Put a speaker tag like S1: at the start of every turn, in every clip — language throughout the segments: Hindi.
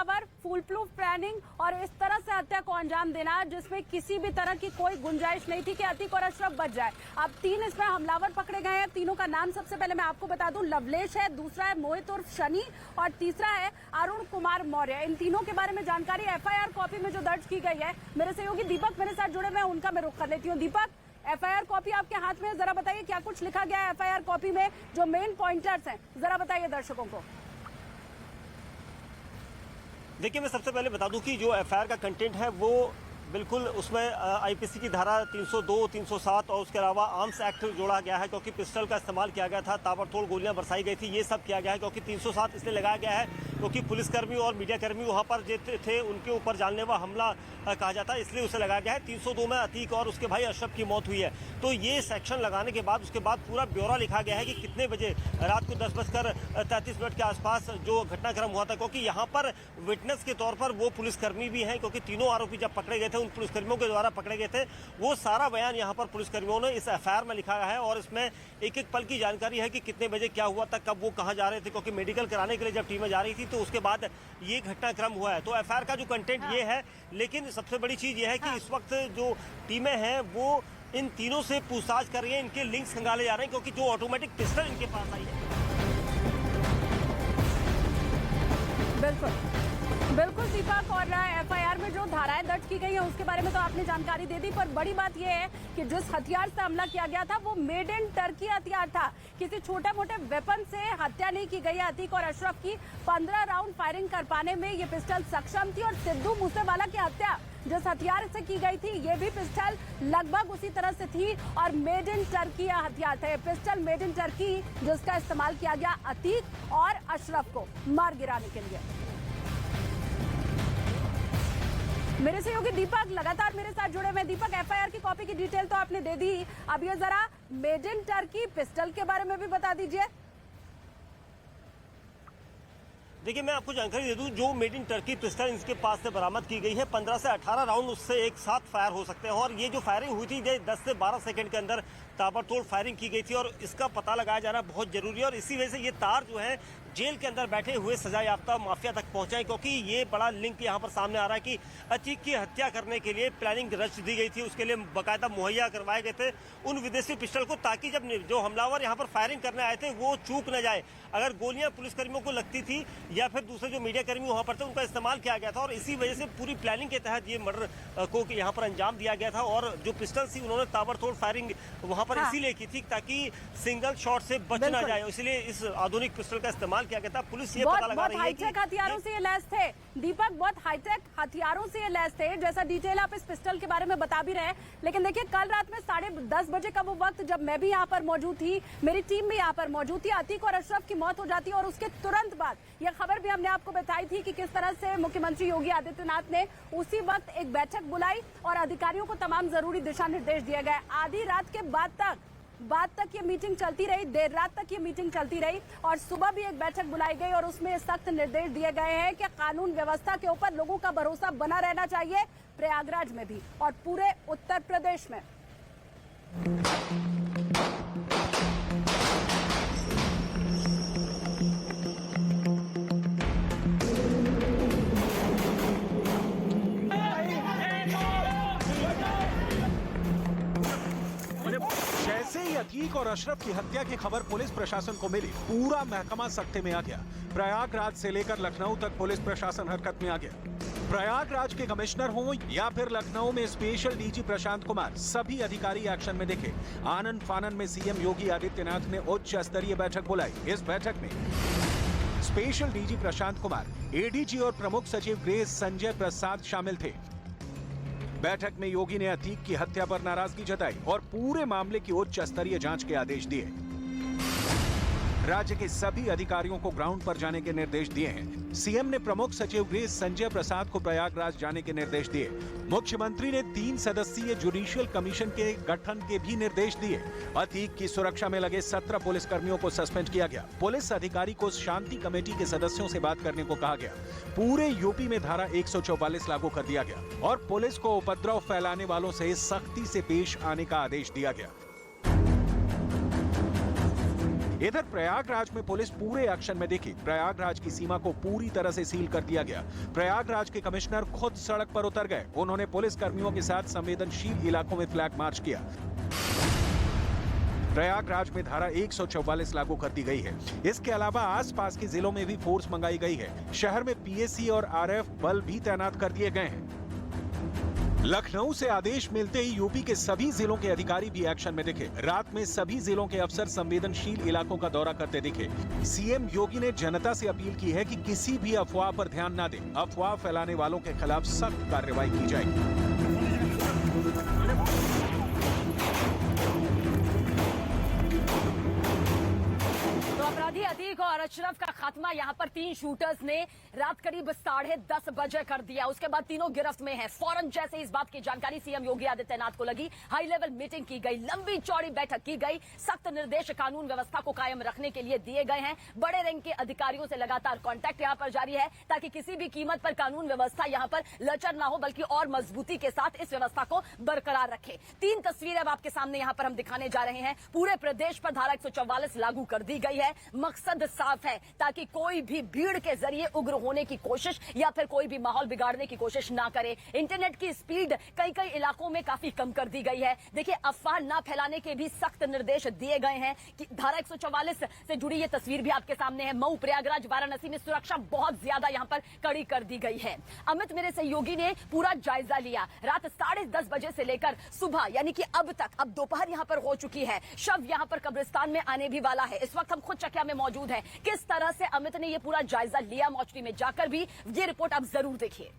S1: हमलावर, फुल प्रूफ प्लानिंग और इस तरह से हत्या को अंजाम देना जिसमें किसी भी तरह की कोई गुंजाइश नहीं थी कि अतीक और अशरफ बच जाए। अब 3 इसमें हमलावर पकड़े गए हैं। तीनों का नाम सबसे पहले मैं आपको बता दूं, लवलेश है, दूसरा है मोहित उर्फ शनि और तीसरा है अरुण कुमार मौर्य। इन तीनों के बारे में जानकारी एफआईआर कॉपी में जो दर्ज की गई है, मेरे सहयोगी दीपक मेरे साथ जुड़े हुए हैं, उनका मैं रुख कर लेती हूँ। दीपक, एफआईआर कॉपी आपके हाथ में है, जरा बताइए क्या कुछ लिखा गया है एफआईआर कॉपी में, जो मेन पॉइंटर्स हैं, जरा बताइए दर्शकों को।
S2: देखिए, मैं सबसे पहले बता दूं कि जो एफआईआर का कंटेंट है वो बिल्कुल उसमें आईपीसी की धारा 302, 307 और उसके अलावा आर्म्स एक्ट जोड़ा गया है, क्योंकि पिस्टल का इस्तेमाल किया गया था, ताबड़तोड़ गोलियां बरसाई गई थी। ये सब किया गया है क्योंकि 307 इसलिए लगाया गया है क्योंकि पुलिसकर्मी और मीडियाकर्मी वहां पर जो थे उनके ऊपर जानलेवा हमला कहा जाता है, इसलिए उसे लगाया गया है। 302 में अतीक और उसके भाई अशरफ की मौत हुई है। तो ये सेक्शन लगाने के बाद उसके बाद पूरा ब्यौरा लिखा गया है कि कितने बजे रात को 10:33 के आसपास जो घटनाक्रम हुआ था, क्योंकि यहाँ पर विटनेस के तौर पर वो पुलिसकर्मी भी हैं, क्योंकि तीनों आरोपी जब पकड़े गए थे उन पुलिसकर्मियों के द्वारा पकड़े गए थे। वो सारा बयान यहाँ पर पुलिसकर्मियों ने इस एफआईआर में लिखा है और इसमें एक एक पल की जानकारी है कि कितने बजे क्या हुआ था, कब वो कहाँ जा रहे थे, क्योंकि मेडिकल कराने के लिए जब टीमें जा रही थी तो उसके बाद ये घटनाक्रम हुआ है। तो एफआईआर का जो कंटेंट ये है, लेकिन सबसे बड़ी चीज ये है कि इस वक्त जो टीमें हैं वो इन तीनों से पूछताछ कर रही हैं, इनके लिंक्स खंगाले जा रहे हैं, क्योंकि जो ऑटोमेटिक पिस्टल इनके पास आई है।
S1: बिल्कुल दीपक, और एफआईआर में जो धाराएं दर्ज की गई हैं उसके बारे में तो आपने जानकारी दे दी, पर बड़ी बात यह है कि जिस हथियार से हमला किया गया था वो मेड इन टर्की हथियार था। किसी छोटे मोटे वेपन से हत्या नहीं की गई है अतीक और अशरफ की। 15 राउंड फायरिंग कर पाने में ये पिस्टल सक्षम थी और सिद्धू मूसेवाला की हत्या जिस हथियार से की गई थी ये भी पिस्टल लगभग उसी तरह से थी और मेड इन टर्की हथियार थे। पिस्टल मेड इन टर्की जिसका इस्तेमाल किया गया अतीक और अशरफ को मार गिराने के लिए। मेरे सहयोगी दीपक लगातार मेरे साथ जुड़े हुए। दीपक, एफआईआर की कॉपी की डिटेल तो आपने दे दी, अब ये जरा मेड इन टर्की पिस्टल के बारे में भी बता दीजिए।
S2: देखिए, मैं आपको जानकारी दे दूं, जो मेड इन टर्की पिस्टल इनके पास से बरामद की गई है, 15 से 18 राउंड उससे एक साथ फायर हो सकते हैं और ये जो फायरिंग हुई थी 10 से 12 सेकंड के अंदर ताबड़तोड़ फायरिंग की गई थी और इसका पता लगाया जाना बहुत जरूरी है। और इसी वजह से ये तार जो है जेल के अंदर बैठे हुए सजा याफ्ता माफिया तक पहुंचाए, क्योंकि ये बड़ा लिंक यहाँ पर सामने आ रहा है कि अतीक की हत्या करने के लिए प्लानिंग रच दी गई थी, उसके लिए बाकायदा मुहैया करवाए गए थे उन विदेशी पिस्टल को, ताकि जब जो हमलावर यहाँ पर फायरिंग करने आए थे वो चूक न जाए। अगर गोलियां पुलिसकर्मियों को लगती थी या फिर दूसरे जो मीडिया कर्मी वहाँ पर थे उनका इस्तेमाल किया गया था और इसी वजह से पूरी प्लानिंग के तहत ये मर्डर को यहाँ पर अंजाम दिया गया था। और जो पिस्टल थी उन्होंने ताबड़तोड़ फायरिंग वहाँ पर इसीलिए की थी ताकि सिंगल शॉट से बच ना जाए, इसलिए इस आधुनिक पिस्टल का इस्तेमाल किया गया था। पुलिस ये पता लगा रही है कि
S1: हथियारों से ये लैस थे। दीपक, बहुत हाईटेक हथियारों से ये लैस थे, जैसा डिटेल आप इस पिस्टल के बारे में बता भी रहे। लेकिन देखिए, कल रात में 10:30 बजे का वो वक्त जब मैं भी यहाँ पर मौजूद थी, मेरी टीम भी यहाँ पर मौजूद थी, अतीक और अशरफ की मौत हो जाती और उसके तुरंत बाद ये खबर भी हमने आपको बताई थी कि किस तरह से मुख्यमंत्री योगी आदित्यनाथ ने उसी वक्त एक बैठक बुलाई और अधिकारियों को तमाम जरूरी दिशा निर्देश दिए गए। आधी रात के बाद तक ये मीटिंग चलती रही, देर रात तक ये मीटिंग चलती रही और सुबह भी एक बैठक बुलाई गई और उसमें सख्त निर्देश दिए गए हैं कि कानून व्यवस्था के ऊपर लोगों का भरोसा बना रहना चाहिए, प्रयागराज में भी और पूरे उत्तर प्रदेश में।
S3: जैसे ही अतीक और अशरफ की हत्या की खबर पुलिस प्रशासन को मिली, पूरा महकमा सख्ते में आ गया। प्रयागराज से लेकर लखनऊ तक पुलिस प्रशासन हरकत में आ गया। प्रयागराज के कमिश्नर हों या फिर लखनऊ में स्पेशल डीजी प्रशांत कुमार, सभी अधिकारी एक्शन में दिखे। आनंद फानन में सीएम योगी आदित्यनाथ ने उच्च स्तरीय बैठक बुलाई। इस बैठक में special DG Prashant Kumar, ADG और प्रमुख सचिव गृह संजय प्रसाद शामिल थे। बैठक में योगी ने अतीक की हत्या पर नाराजगी जताई और पूरे मामले की उच्च स्तरीय जांच के आदेश दिए। राज्य के सभी अधिकारियों को ग्राउंड पर जाने के निर्देश दिए हैं। सीएम ने प्रमुख सचिव गृह संजय प्रसाद को प्रयागराज जाने के निर्देश दिए। मुख्यमंत्री ने 3 सदस्यीय जुडिशियल कमीशन के गठन के भी निर्देश दिए। अतीक की सुरक्षा में लगे 17 पुलिसकर्मियों को सस्पेंड किया गया। पुलिस अधिकारी को शांति कमेटी के सदस्यों से बात करने को कहा गया। पूरे यूपी में धारा 144 लागू कर दिया गया और पुलिस को उपद्रव फैलाने वालों से सख्ती से पेश आने का आदेश दिया गया। इधर प्रयागराज में पुलिस पूरे एक्शन में दिखी। प्रयागराज की सीमा को पूरी तरह से सील कर दिया गया। प्रयागराज के कमिश्नर खुद सड़क पर उतर गए। उन्होंने पुलिस कर्मियों के साथ संवेदनशील इलाकों में फ्लैग मार्च किया। प्रयागराज में धारा 144 लागू कर दी गई है। इसके अलावा आसपास के जिलों में भी फोर्स मंगाई गई है। शहर में पीएसी और आरएफ बल भी तैनात कर दिए गए हैं। लखनऊ से आदेश मिलते ही यूपी के सभी जिलों के अधिकारी भी एक्शन में दिखे। रात में सभी जिलों के अफसर संवेदनशील इलाकों का दौरा करते दिखे। सीएम योगी ने जनता से अपील की है कि किसी भी अफवाह पर ध्यान न दें। अफवाह फैलाने वालों के खिलाफ सख्त कार्रवाई की जाएगी।
S1: अपराधी अतीक और अशरफ का खात्मा यहाँ पर 3 शूटर्स ने रात करीब 10:30 बजे कर दिया। उसके बाद तीनों गिरफ्त में हैं। फौरन जैसे इस बात की जानकारी सीएम योगी आदित्यनाथ को लगी, हाई लेवल मीटिंग की गई, लंबी चौड़ी बैठक की गई। सख्त निर्देश कानून व्यवस्था को कायम रखने के लिए दिए गए हैं। बड़े रैंक के अधिकारियों से लगातार कांटेक्ट यहाँ पर जारी है ताकि किसी भी कीमत पर कानून व्यवस्था यहाँ पर लचर ना हो, बल्कि और मजबूती के साथ इस व्यवस्था को बरकरार रखे। 3 तस्वीरें अब आपके सामने यहाँ पर हम दिखाने जा रहे हैं। पूरे प्रदेश पर धारा 144 लागू कर दी गई है। मकसद साफ है ताकि कोई भी भीड़ के जरिए उग्र होने की कोशिश या फिर कोई भी माहौल बिगाड़ने की कोशिश ना करे। इंटरनेट की स्पीड कई इलाकों में काफी कम कर दी गई है। देखिए, अफवाह ना फैलाने के भी सख्त निर्देश दिए गए हैं कि धारा 144 से जुड़ी ये तस्वीर भी आपके सामने है। मऊ, प्रयागराज, वाराणसी में सुरक्षा बहुत ज्यादा यहाँ पर कड़ी कर दी गई है। अमित, मेरे सहयोगी ने पूरा जायजा लिया। रात 10:30 बजे से लेकर सुबह यानी कि अब तक, अब दोपहर यहाँ पर हो चुकी है। शव यहाँ पर कब्रिस्तान में आने भी वाला है। इस वक्त हम खुद चकिया में मौजूद है। किस तरह से अमित ने ये पूरा जायजा लिया मोर्चरी में जाकर भी, ये रिपोर्ट आप जरूर देखिए।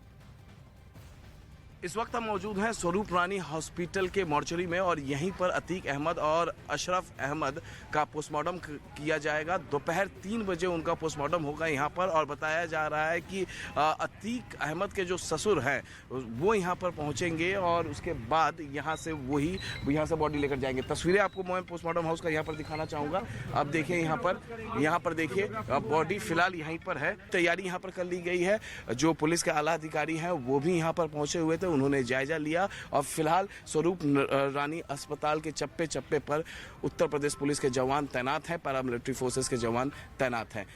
S4: इस वक्त हम मौजूद हैं स्वरूप रानी हॉस्पिटल के मोर्चरी में और यहीं पर अतीक अहमद और अशरफ अहमद का पोस्टमार्टम किया जाएगा। दोपहर 3 बजे उनका पोस्टमार्टम होगा यहाँ पर और बताया जा रहा है कि अतीक अहमद के जो ससुर हैं वो यहाँ पर पहुँचेंगे और उसके बाद यहाँ से यहाँ से बॉडी लेकर जाएंगे। तस्वीरें आपको मैं पोस्टमार्टम हाउस का यहाँ पर दिखाना चाहूँगा। अब देखिए यहाँ पर देखिए बॉडी फिलहाल यहीं पर है। तैयारी यहाँ पर कर ली गई है। जो पुलिस के आला अधिकारी हैं वो भी यहाँ पर पहुँचे हुए थे, उन्होंने जायजा लिया और फिलहाल स्वरूप रानी अस्पताल के चप्पे चप्पे पर उत्तर प्रदेश पुलिस के जवान तैनात हैं, पैरामिलिट्री फोर्सेस के जवान तैनात हैं।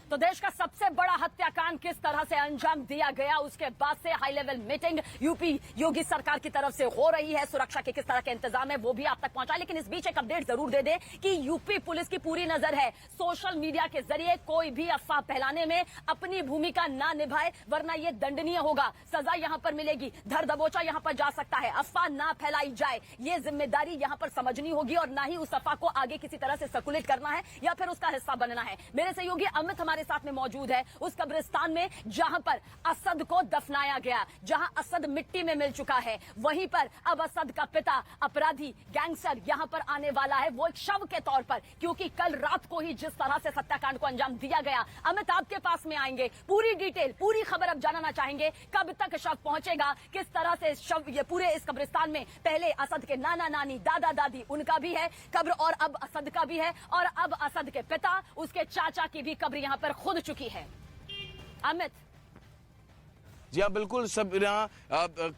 S1: तो देश का सबसे बड़ा हत्याकांड किस तरह से अंजाम दिया गया, उसके बाद से हाई लेवल मीटिंग यूपी योगी सरकार की तरफ से हो रही है। सुरक्षा के किस तरह के इंतजाम है वो भी आप तक पहुंचा। लेकिन इस बीच एक अपडेट जरूर दे दें कि यूपी पुलिस की पूरी नजर है सोशल मीडिया के जरिए कोई भी अफवाह फैलाने में अपनी भूमिका ना निभाए, वरना ये दंडनीय होगा, सजा यहाँ पर मिलेगी, धर दबोचा यहाँ पर जा सकता है। अफवाह ना फैलाई जाए, ये जिम्मेदारी यहाँ पर समझनी होगी और ना ही उस अफवाह को आगे किसी तरह से सर्कुलेट करना है या फिर उसका हिस्सा बनना है। मेरे सहयोगी अमित हमारे साथ में मौजूद है उस कब्रिस्तान में जहां पर असद को दफनाया गया, जहां असद मिट्टी में मिल चुका है। वहीं पर अब असद का पिता अपराधी गैंगस्टर यहां पर आने वाला है, वो एक शव के तौर पर, क्योंकि कल रात को ही जिस तरह से हत्याकांड को अंजाम दिया गया। अमित, आपके पास में आएंगे, पूरी डिटेल, पूरी खबर अब जानना चाहेंगे। कब तक शव पहुंचेगा, किस तरह से शव ये पूरे इस कब्रिस्तान में, पहले असद के नाना नानी दादा दादी उनका भी है कब्र और अब असद का भी है और अब असद के पिता उसके चाचा की भी कब्र यहां पर खुद चुकी है। अमित
S4: जी हाँ, बिल्कुल। सब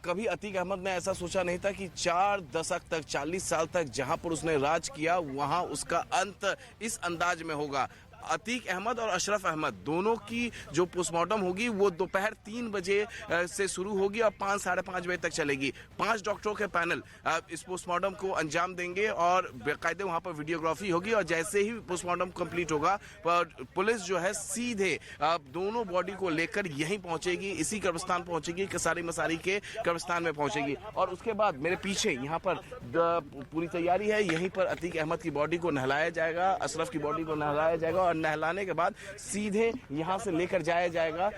S4: कभी अतीक अहमद ने ऐसा सोचा नहीं था कि 4 दशक तक, 40 साल तक जहां पर उसने राज किया वहां उसका अंत इस अंदाज में होगा। अतीक अहमद और अशरफ अहमद दोनों की जो पोस्टमार्टम होगी वो दोपहर 3 बजे से शुरू होगी और 5 साढ़े 5 बजे तक चलेगी। 5 डॉक्टरों के पैनल इस पोस्टमार्टम को अंजाम देंगे और बेकायदे वहां पर वीडियोग्राफी होगी और जैसे ही पोस्टमार्टम कंप्लीट होगा पुलिस जो है सीधे दोनों बॉडी को लेकर यहीं पहुंचेगी, इसी कब्रिस्तान पहुंचेगी, कसारी मसारी के कब्रिस्तान में पहुंचेगी। और उसके बाद मेरे पीछे यहाँ पर पूरी तैयारी है, यहीं पर अतीक अहमद की बॉडी को नहलाया जाएगा, अशरफ की बॉडी को नहलाया जाएगा और नहलाने के बाद सीधे यहां से लेकर जाया जाएगा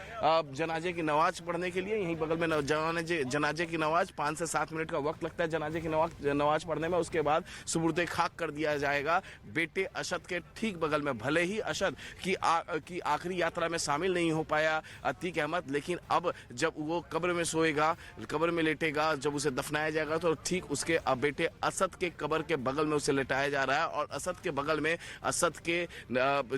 S4: जनाजे की नमाज पढ़ने के लिए। यहीं बगल में जनाजे की नमाज 5 से 7 मिनट का वक्त लगता है जनाजे की नमाज पढ़ने में। उसके बाद सुबुर्दे खाक कर दिया जाएगा बेटे अशद के ठीक बगल में। भले ही अशद की आखिरी यात्रा में शामिल नहीं हो पाया अतीक अहमद, लेकिन अब जब वो कब्र में सोएगा, कब्र में लेटेगा, जब उसे दफनाया जाएगा तो ठीक उसके बेटे असद के कब्र के बगल में उसे लेटाया जा रहा है और असद के बगल में असद के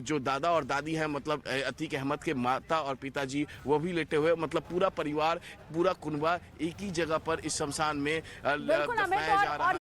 S4: जो दादा और दादी हैं, मतलब अतीक अहमद के माता और पिताजी, वो भी लेटे हुए, मतलब पूरा परिवार, पूरा कुनबा एक ही जगह पर इस शमशान में
S1: बिल्कुल अमित,
S4: दफनाया जा रहा
S1: और